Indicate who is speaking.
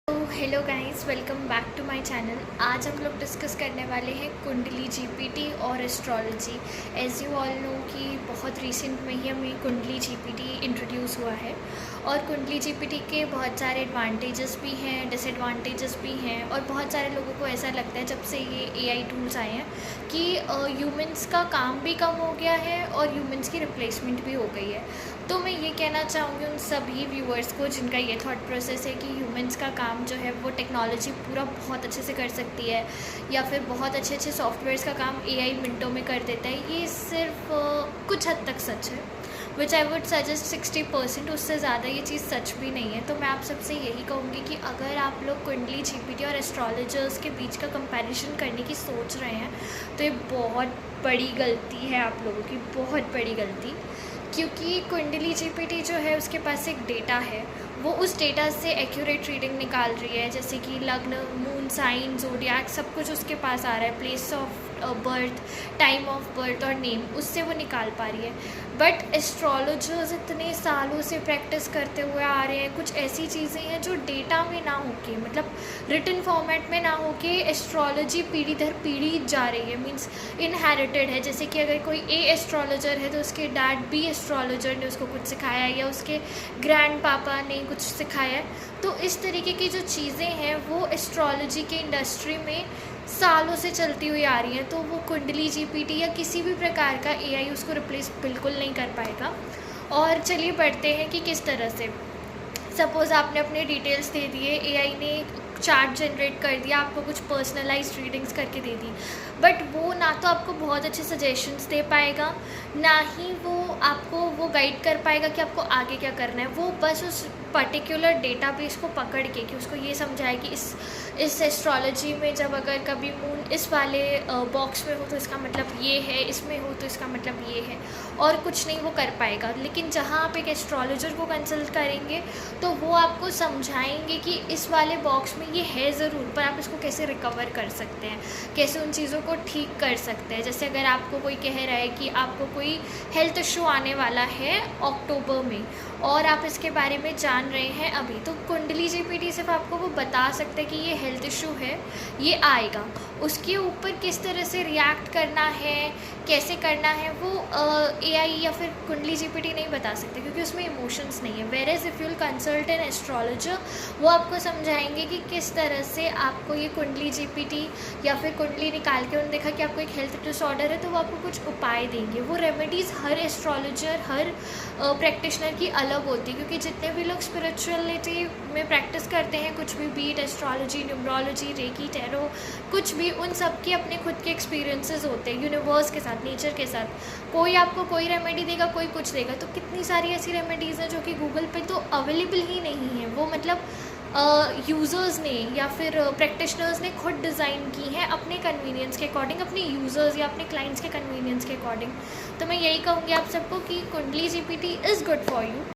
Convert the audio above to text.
Speaker 1: Hello guys, welcome back to my channel. आज हम लोग डिस्कस करने वाले हैं कुंडली जीपीटी और astrology. As you all know कि बहुत रिसेंट में ही हमें कुंडली जीपीटी इंट्रोड्यूस हुआ है और कुंडली जीपीटी के बहुत सारे एडवांटेजेस भी हैं, डिसएडवांटेजेस भी हैं और बहुत सारे लोगों को ऐसा लगता है जब से ये एआई टूल्स आए हैं कि ह्यूमंस का काम भी कम हो गया है और ह्यूमंस की रिप्लेसमेंट भी हो गई है। तो मैं ये कहना चाहूँगी उन सभी व्यूअर्स को जिनका ये थॉट प्रोसेस है कि ह्यूमंस का काम जो है वो टेक्नोलॉजी पूरा बहुत अच्छे से कर सकती है या फिर बहुत अच्छे अच्छे सॉफ्टवेयर्स का काम एआई मिनटों में कर देता है, ये सिर्फ कुछ हद तक सच है। विच आई वुड सजेस्ट 60%, उससे ज़्यादा ये चीज़ सच भी नहीं है। तो मैं आप सबसे यही कहूँगी कि अगर आप लोग कुंडली जीपीटी और एस्ट्रोलॉजर्स के बीच का कंपैरिजन करने की सोच रहे हैं तो ये बहुत बड़ी गलती है, आप लोगों की बहुत बड़ी गलती। क्योंकि कुंडली जीपीटी जो है उसके पास एक डेटा है, वो उस डेटा से एक्यूरेट रीडिंग निकाल रही है, जैसे कि लग्न, मून साइन, ज़ोडिएक सब कुछ उसके पास आ रहा है, place of birth, time of birth और नेम, उससे वो निकाल पा रही है। बट एस्ट्रोलॉजर्स इतने सालों से प्रैक्टिस करते हुए आ रहे हैं, कुछ ऐसी चीज़ें हैं जो डेटा में ना होके, मतलब रिटन फॉर्मेट में ना होके एस्ट्रोलॉजी पीढ़ी दर पीढ़ी जा रही है, मीन्स इनहेरिटेड है। जैसे कि अगर कोई एस्ट्रोलॉजर है तो उसके डैड भी एस्ट्रोलॉजर ने उसको कुछ सिखाया है या उसके ग्रैंड पापा ने कुछ सिखाया है। तो इस तरीके की जो चीज़ें हैं वो एस्ट्रोलॉजी के इंडस्ट्री में सालों से चलती हुई आ रही हैं, तो वो कुंडली जीपीटी या किसी भी प्रकार का एआई उसको रिप्लेस बिल्कुल नहीं कर पाएगा। और चलिए पढ़ते हैं कि किस तरह से। सपोज़ आपने अपने डिटेल्स दे दिए, एआई ने चार्ट जनरेट कर दिया, आपको कुछ पर्सनलाइज्ड रीडिंग्स करके दे दी, बट वो ना तो आपको बहुत अच्छे सजेशंस दे पाएगा, ना ही वो आपको वो गाइड कर पाएगा कि आपको आगे क्या करना है। वो बस उस पर्टिकुलर डेटाबेस को पकड़ के कि उसको ये समझाए कि इस एस्ट्रोलॉजी में जब अगर कभी मून इस वाले बॉक्स में हो तो इसका मतलब ये है, इसमें हो तो इसका मतलब ये है, और कुछ नहीं वो कर पाएगा। लेकिन जहाँ आप एक एस्ट्रोलॉजर को कंसल्ट करेंगे तो वो आपको समझाएंगे कि इस वाले बॉक्स में ये है ज़रूर, पर आप इसको कैसे रिकवर कर सकते हैं, कैसे उन चीज़ों को ठीक कर सकते हैं। जैसे अगर आपको कोई कह रहा है कि आपको कोई हेल्थ इशू आने वाला है अक्टूबर में और आप इसके बारे में जान रहे हैं अभी, तो कुंडली जीपीटी सिर्फ आपको वो बता सकते हैं कि ये हेल्थ इशू है, ये आएगा, उसके ऊपर किस तरह से रिएक्ट करना है, कैसे करना है, वो एआई या फिर कुंडली जीपीटी नहीं बता सकते क्योंकि उसमें इमोशंस नहीं है। Whereas if you'll consult an astrologer, वो आपको समझाएंगे कि किस तरह से आपको ये कुंडली जीपीटी या फिर कुंडली निकाल के उन्होंने देखा कि आपको एक हेल्थ डिसऑर्डर है तो वो आपको कुछ उपाय देंगे। वो रेमेडीज़ हर एस्ट्रोलॉजर, हर प्रैक्टिशनर की अलग होती है, क्योंकि जितने भी लोग स्पिरिचुअलिटी में प्रैक्टिस करते हैं, कुछ भी be it astrology, numerology, reiki, tarot, कुछ भी, उन सब के अपने खुद के एक्सपीरियंसेस होते हैं यूनिवर्स के साथ, नेचर के साथ। कोई आपको कोई रेमेडी देगा, कोई कुछ देगा। तो कितनी सारी ऐसी रेमेडीज़ हैं जो कि गूगल पे तो अवेलेबल ही नहीं है, वो मतलब यूज़र्स ने या फिर प्रैक्टिशनर्स ने खुद डिज़ाइन की हैं अपने कन्वीनियंस के अकॉर्डिंग, अपने यूज़र्स या अपने क्लाइंट्स के कन्वीनियंस के अकॉर्डिंग। तो मैं यही कहूँगी आप सबको कि कुंडली GPT is good for you.